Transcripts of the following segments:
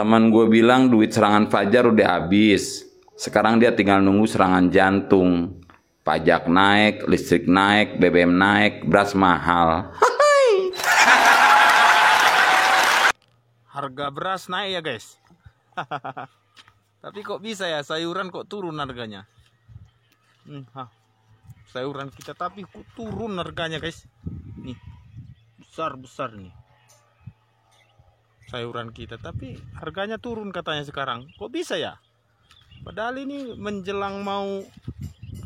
Teman gue bilang duit serangan Fajar udah habis. Sekarang dia tinggal nunggu serangan jantung. Pajak naik, listrik naik, BBM naik, beras mahal. Harga beras naik ya guys. Tapi kok bisa ya sayuran kok turun harganya? Sayuran kita tapi kok turun harganya guys. Nih, besar-besar nih sayuran kita, tapi harganya turun katanya sekarang. Kok bisa ya? Padahal ini menjelang mau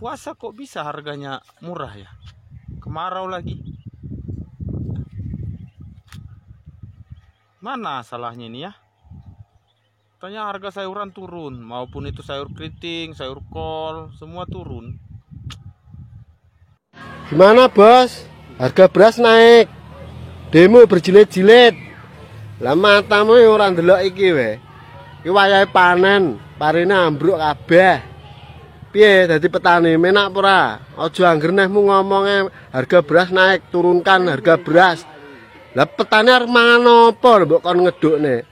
puasa kok bisa harganya murah ya? Kemarau lagi. Mana salahnya ini ya? Katanya harga sayuran turun, maupun itu sayur keriting, sayur kol, semua turun. Gimana bos? Harga beras naik. Demo berjilid-jilid. Lah matamu ora ndelok iki we. Iki wayahe panen, parine ambruk kabeh. Piye dadi petani menak apa ora? Aja anggenehmu ngomonge harga beras naik, turunkan harga beras. Lah petani arep mangan apa mbok kon ngedukne?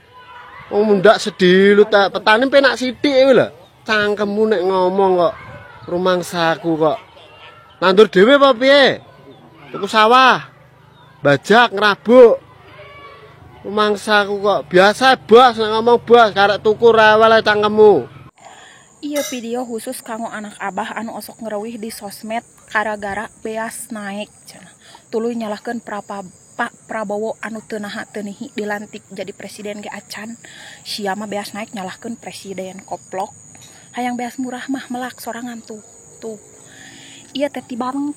Wong mundak sedilut ta petani penak sithik kuwi lho. Cangkemmu nek ngomong kok rumangsaku kok. Nandur dhewe apa piye? Tuku sawah. Bajak ngrabuk. Rumangsaku kok biasa bos nek ngomong bos karek tuku rewel cangkemmu. Iya video khusus kanggo anak abah anu osok ngerewih di sosmed gara-gara beas naik. Tuluy nyalahkeun Pak Prabowo anu teu naha teu nihi dilantik jadi presiden ge acan. Sia mah beas naik nyalahkeun presiden koplok. Hayang beas murah mah melak sorangan tuh. Iya teh tibareng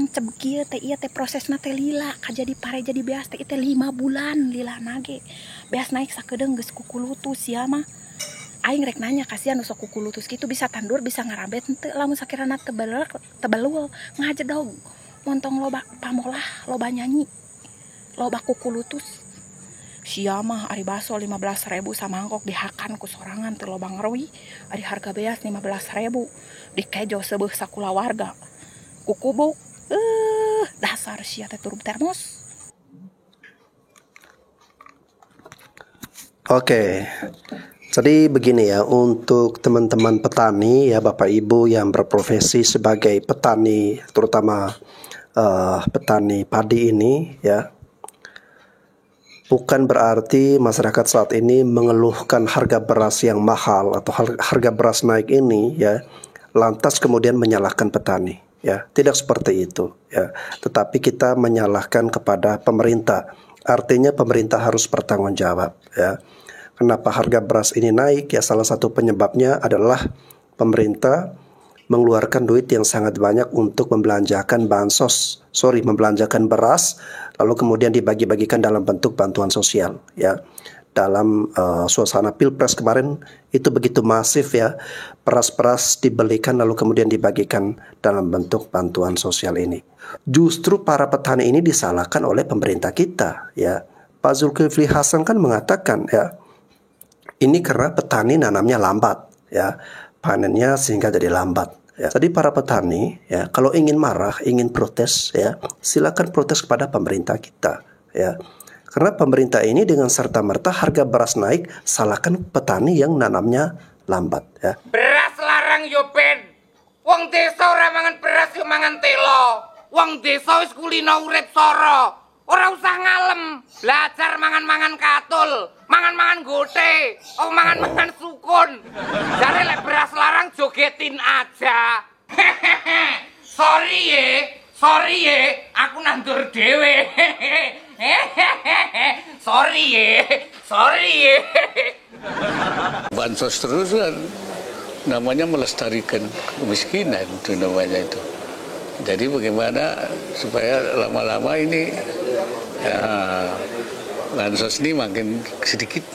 ceb kieu teh iya teh prosesna teh lila kajadi pare jadi beas teh 5 bulan lila nage. Beas naik sakedeung geus kukulutus sia mah. Aing rek nanya kasihan nu sok kukulutus kitu bisa tandur bisa ngarabet henteu lamun sakirana tebelul ngajedog. Montong loba pamolah, loba nyanyi. Loba kukulutus. Sia mah ari baso 15.000 samangkok dihakan ku sorangan teu loba ngerwi. Ari harga beas 15.000 dikejo sebeuh sakula warga. Ku kubuk. Dasar sia teh turun termos. Oke. Jadi begini ya, untuk teman-teman petani ya Bapak Ibu yang berprofesi sebagai petani, terutama petani padi ini ya. Bukan berarti masyarakat saat ini mengeluhkan harga beras yang mahal atau harga beras naik ini ya, lantas kemudian menyalahkan petani ya. Tidak seperti itu ya. Tetapi kita menyalahkan kepada pemerintah. Artinya pemerintah harus bertanggung jawab ya. Kenapa harga beras ini naik? Ya salah satu penyebabnya adalah pemerintah mengeluarkan duit yang sangat banyak untuk membelanjakan membelanjakan beras, lalu kemudian dibagi-bagikan dalam bentuk bantuan sosial ya. Dalam suasana Pilpres kemarin itu begitu masif ya, beras-beras dibelikan lalu kemudian dibagikan dalam bentuk bantuan sosial ini. Justru para petani ini disalahkan oleh pemerintah kita ya. Pak Zulkifli Hasan kan mengatakan ya, ini karena petani nanamnya lambat ya, panennya sehingga jadi lambat ya. Jadi para petani ya, kalau ingin marah, ingin protes ya, silakan protes kepada pemerintah kita ya. Karena pemerintah ini dengan serta-merta harga beras naik, salahkan petani yang nanamnya lambat ya. Beras larang yo ben. Wong desa ora mangan beras yo mangan telo. Wong desa wis kulino urip soro. Ora usah ngalem, belajar mangan-mangan katul, mangan-mangan gote, mangan-mangan sukun. Jare lek beras larang jogetin aja. Sorry ye, aku nandur dhewe. Sorry ye. Bansos terus kan, namanya melestarikan kemiskinan itu namanya itu. Jadi bagaimana supaya lama-lama ini ya, bansos ini makin sedikit.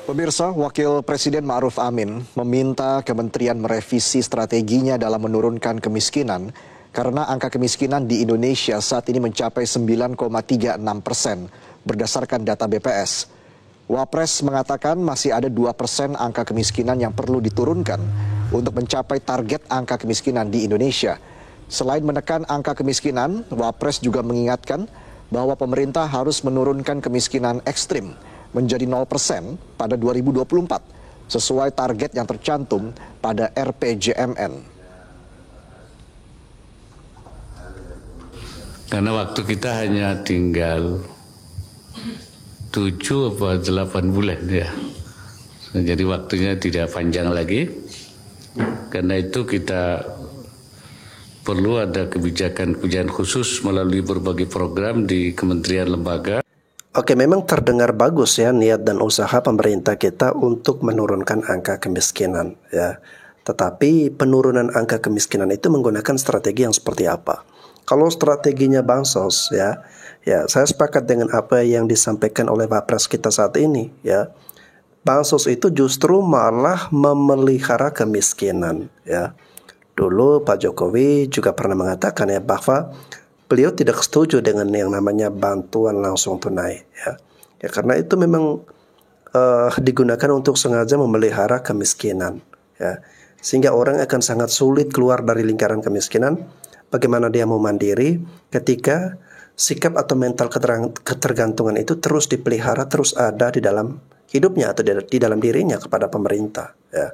Pemirsa, Wakil Presiden Ma'ruf Amin meminta kementerian merevisi strateginya dalam menurunkan kemiskinan karena angka kemiskinan di Indonesia saat ini mencapai 9,36% berdasarkan data BPS. Wapres mengatakan masih ada 2% angka kemiskinan yang perlu diturunkan untuk mencapai target angka kemiskinan di Indonesia. Selain menekan angka kemiskinan, Wapres juga mengingatkan bahwa pemerintah harus menurunkan kemiskinan ekstrim menjadi 0% pada 2024 sesuai target yang tercantum pada RPJMN. Karena waktu kita hanya tinggal 7 atau 8 bulan ya. Jadi waktunya tidak panjang lagi. Karena itu kita perlu ada kebijakan khusus melalui berbagai program di kementerian lembaga. Oke, memang terdengar bagus ya niat dan usaha pemerintah kita untuk menurunkan angka kemiskinan ya. Tetapi penurunan angka kemiskinan itu menggunakan strategi yang seperti apa? Kalau strateginya bansos ya saya sepakat dengan apa yang disampaikan oleh Wapres kita saat ini ya. Bansos itu justru malah memelihara kemiskinan ya. Dulu Pak Jokowi juga pernah mengatakan ya bahwa beliau tidak setuju dengan yang namanya bantuan langsung tunai ya. Ya karena itu memang digunakan untuk sengaja memelihara kemiskinan ya. Sehingga orang akan sangat sulit keluar dari lingkaran kemiskinan. Bagaimana dia mau mandiri ketika sikap atau mental ketergantungan itu terus dipelihara, terus ada di dalam hidupnya atau di dalam dirinya kepada pemerintah ya.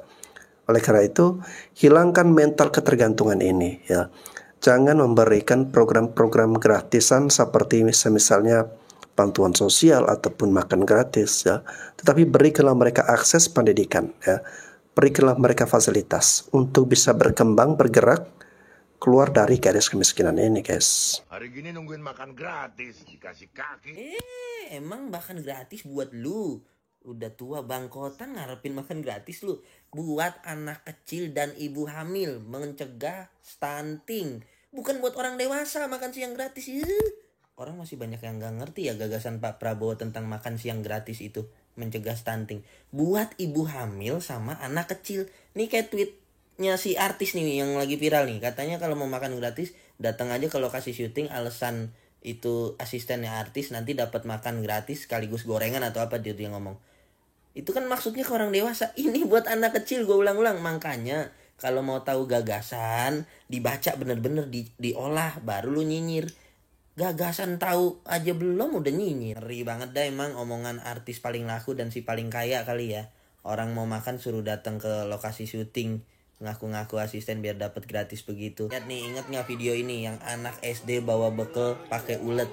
Oleh karena itu hilangkan mental ketergantungan ini ya. Jangan memberikan program-program gratisan seperti misalnya bantuan sosial ataupun makan gratis ya. Tetapi berikanlah mereka akses pendidikan ya. Berikanlah mereka fasilitas untuk bisa berkembang, bergerak keluar dari garis kemiskinan ini, guys. Hari gini nungguin makan gratis, dikasih kaki. Emang makan gratis buat lu? Udah tua bangkotan ngarepin makan gratis lu? Buat anak kecil dan ibu hamil, mencegah stunting. Bukan buat orang dewasa makan siang gratis. Orang masih banyak yang gak ngerti ya gagasan Pak Prabowo tentang makan siang gratis itu, mencegah stunting. Buat ibu hamil sama anak kecil. Nih kayak tweetnya si artis nih yang lagi viral nih. Katanya kalau mau makan gratis datang aja ke lokasi syuting, alasan itu asistennya artis nanti dapat makan gratis sekaligus gorengan atau apa dia ngomong. Itu kan maksudnya ke orang dewasa. Ini buat anak kecil, gue ulang-ulang. Makanya kalau mau tahu gagasan dibaca bener-bener, diolah baru lu nyinyir. Gagasan tahu aja belum udah nyinyir. Ngeri banget dah emang omongan artis paling laku dan si paling kaya kali ya. Orang mau makan suruh datang ke lokasi syuting, ngaku-ngaku asisten biar dapat gratis begitu. Lihat nih, inget nggak video ini yang anak SD bawa bekal pakai ulet?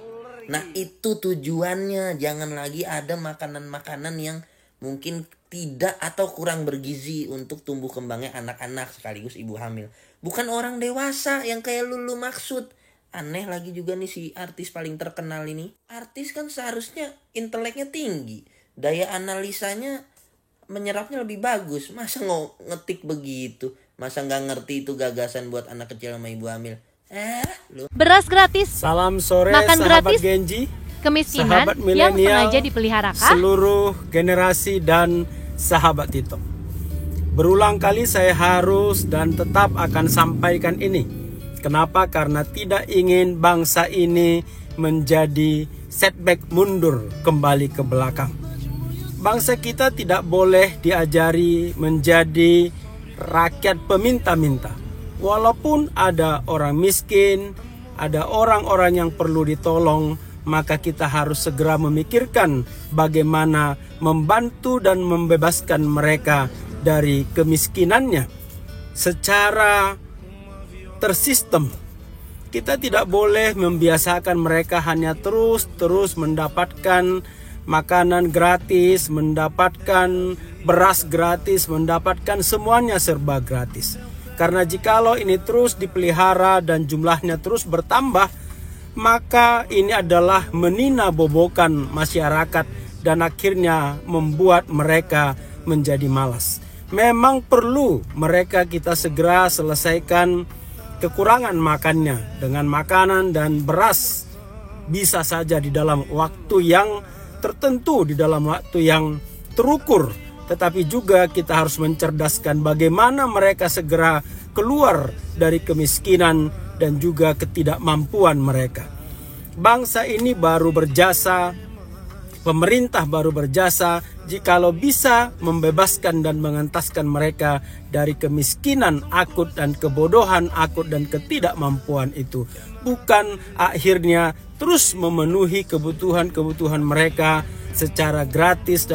Nah itu tujuannya, jangan lagi ada makanan-makanan yang mungkin tidak atau kurang bergizi untuk tumbuh kembangnya anak-anak sekaligus ibu hamil. Bukan orang dewasa yang kayak lu maksud. Aneh lagi juga nih si artis paling terkenal ini. Artis kan seharusnya inteleknya tinggi, daya analisanya menyerapnya lebih bagus. Masa ngetik begitu? Masa nggak ngerti itu gagasan buat anak kecil sama ibu hamil? Lu. Beras gratis. Salam sore makan sahabat gratis. Genji. Kemiskinan yang sengaja dipelihara kah? Seluruh generasi dan sahabat Tito. Berulang kali saya harus dan tetap akan sampaikan ini. Kenapa? Karena tidak ingin bangsa ini menjadi setback, mundur kembali ke belakang. Bangsa kita tidak boleh diajari menjadi rakyat peminta-minta. Walaupun ada orang miskin, ada orang-orang yang perlu ditolong, maka kita harus segera memikirkan bagaimana membantu dan membebaskan mereka dari kemiskinannya secara tersistem. Kita tidak boleh membiasakan mereka hanya terus mendapatkan makanan gratis, mendapatkan beras gratis, mendapatkan semuanya serba gratis. Karena jikalau ini terus dipelihara dan jumlahnya terus bertambah, maka ini adalah meninabobokan masyarakat dan akhirnya membuat mereka menjadi malas. Memang perlu mereka kita segera selesaikan kekurangan makannya dengan makanan dan beras, bisa saja di dalam waktu yang tertentu, di dalam waktu yang terukur. Tetapi juga kita harus mencerdaskan bagaimana mereka segera keluar dari kemiskinan dan juga ketidakmampuan mereka. Bangsa ini baru berjasa, pemerintah baru berjasa jikalau bisa membebaskan dan mengentaskan mereka dari kemiskinan akut dan kebodohan akut dan ketidakmampuan itu. Bukan akhirnya terus memenuhi kebutuhan-kebutuhan mereka secara gratis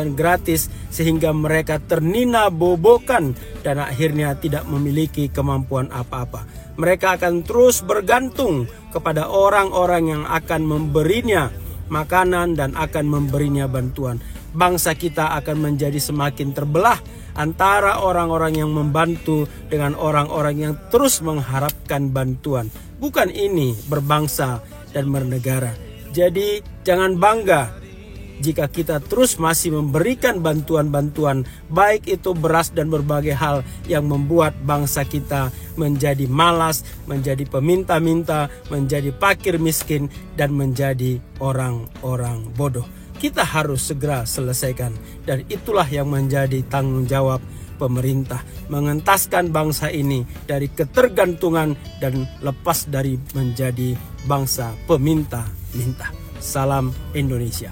sehingga mereka ternina-bobokan dan akhirnya tidak memiliki kemampuan apa-apa. Mereka akan terus bergantung kepada orang-orang yang akan memberinya makanan dan akan memberinya bantuan. Bangsa kita akan menjadi semakin terbelah antara orang-orang yang membantu dengan orang-orang yang terus mengharapkan bantuan. Bukan ini berbangsa dan bernegara. Jadi jangan bangga jika kita terus masih memberikan bantuan-bantuan, baik itu beras dan berbagai hal yang membuat bangsa kita menjadi malas, menjadi peminta-minta, menjadi fakir miskin, dan menjadi orang-orang bodoh. Kita harus segera selesaikan, dan itulah yang menjadi tanggung jawab pemerintah, mengentaskan bangsa ini dari ketergantungan dan lepas dari menjadi bangsa peminta-minta. Salam Indonesia.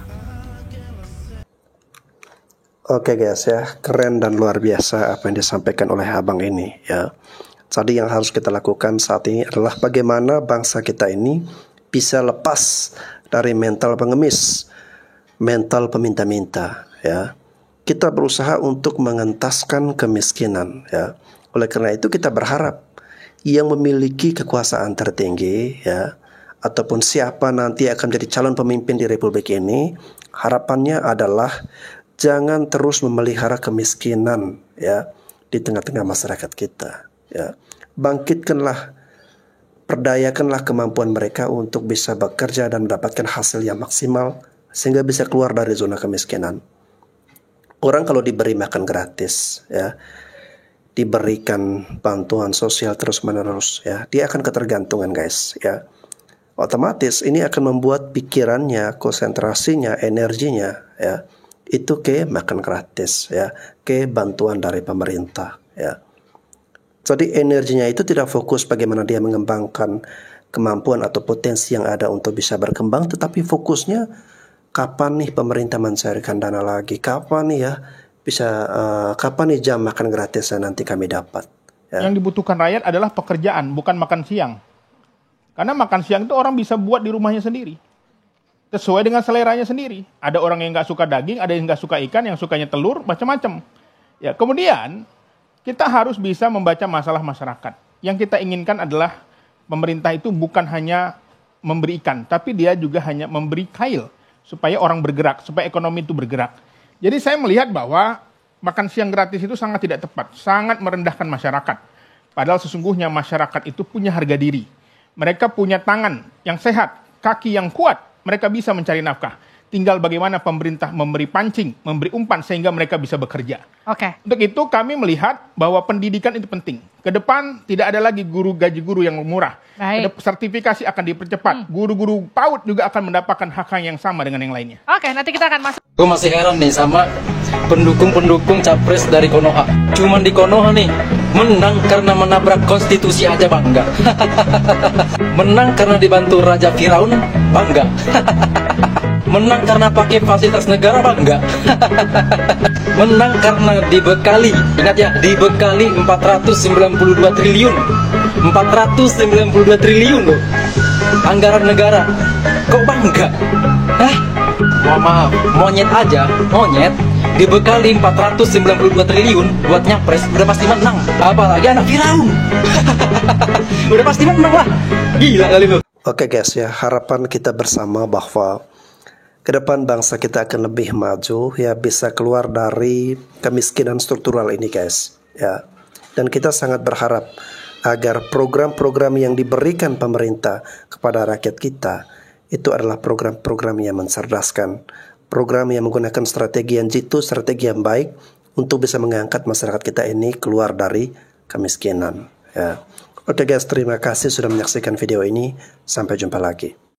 Oke guys ya, keren dan luar biasa apa yang disampaikan oleh abang ini ya. Jadi yang harus kita lakukan saat ini adalah bagaimana bangsa kita ini bisa lepas dari mental pengemis, mental peminta-minta ya. Kita berusaha untuk mengentaskan kemiskinan ya. Oleh karena itu kita berharap yang memiliki kekuasaan tertinggi ya, ataupun siapa nanti akan menjadi calon pemimpin di Republik ini, harapannya adalah jangan terus memelihara kemiskinan ya di tengah-tengah masyarakat kita ya. Bangkitkanlah, perdayakanlah kemampuan mereka untuk bisa bekerja dan mendapatkan hasil yang maksimal sehingga bisa keluar dari zona kemiskinan. Orang kalau diberi makan gratis ya, diberikan bantuan sosial terus-menerus ya, dia akan ketergantungan guys ya. Otomatis ini akan membuat pikirannya, konsentrasinya, energinya ya itu ke makan gratis ya, ke bantuan dari pemerintah ya. Jadi energinya itu tidak fokus bagaimana dia mengembangkan kemampuan atau potensi yang ada untuk bisa berkembang, tetapi fokusnya kapan nih pemerintah mencairkan dana lagi, kapan nih ya bisa kapan nih jam makan gratisnya nanti kami dapat ya. Yang dibutuhkan rakyat adalah pekerjaan, bukan makan siang. Karena makan siang itu orang bisa buat di rumahnya sendiri, sesuai dengan seleranya sendiri. Ada orang yang nggak suka daging, ada yang nggak suka ikan, yang sukanya telur, macam-macam. Ya, kemudian kita harus bisa membaca masalah masyarakat. Yang kita inginkan adalah pemerintah itu bukan hanya memberi ikan, tapi dia juga hanya memberi kail supaya orang bergerak, supaya ekonomi itu bergerak. Jadi saya melihat bahwa makan siang gratis itu sangat tidak tepat, sangat merendahkan masyarakat. Padahal sesungguhnya masyarakat itu punya harga diri. Mereka punya tangan yang sehat, kaki yang kuat, mereka bisa mencari nafkah. Tinggal bagaimana pemerintah memberi pancing, memberi umpan sehingga mereka bisa bekerja. Oke. Untuk itu kami melihat bahwa pendidikan itu penting. Ke depan tidak ada lagi gaji guru yang murah. Baik. Sertifikasi akan dipercepat. Guru-guru PAUD juga akan mendapatkan hak yang sama dengan yang lainnya. Oke, nanti kita akan masuk. Gue masih heran nih sama pendukung-pendukung capres dari Konoha. Cuman di Konoha nih, menang karena menabrak konstitusi aja bangga. Menang karena dibantu Raja Firaun, bangga. Menang karena pakai fasilitas negara, bangga. Menang karena dibekali, ingat ya, dibekali 492 triliun. 492 triliun loh anggaran negara. Kok bangga? Hah? Mohon maaf, monyet aja, monyet dibekali 492 triliun buat nyapres udah pasti menang. Apalagi anak Firaun. Udah pasti menang lah. Gila kali lu. Oke guys ya, harapan kita bersama bahwa ke depan bangsa kita akan lebih maju ya, bisa keluar dari kemiskinan struktural ini guys ya. Dan kita sangat berharap agar program-program yang diberikan pemerintah kepada rakyat kita itu adalah program-program yang mencerdaskan, program yang menggunakan strategi yang jitu, strategi yang baik untuk bisa mengangkat masyarakat kita ini keluar dari kemiskinan ya. Oke guys, terima kasih sudah menyaksikan video ini, sampai jumpa lagi.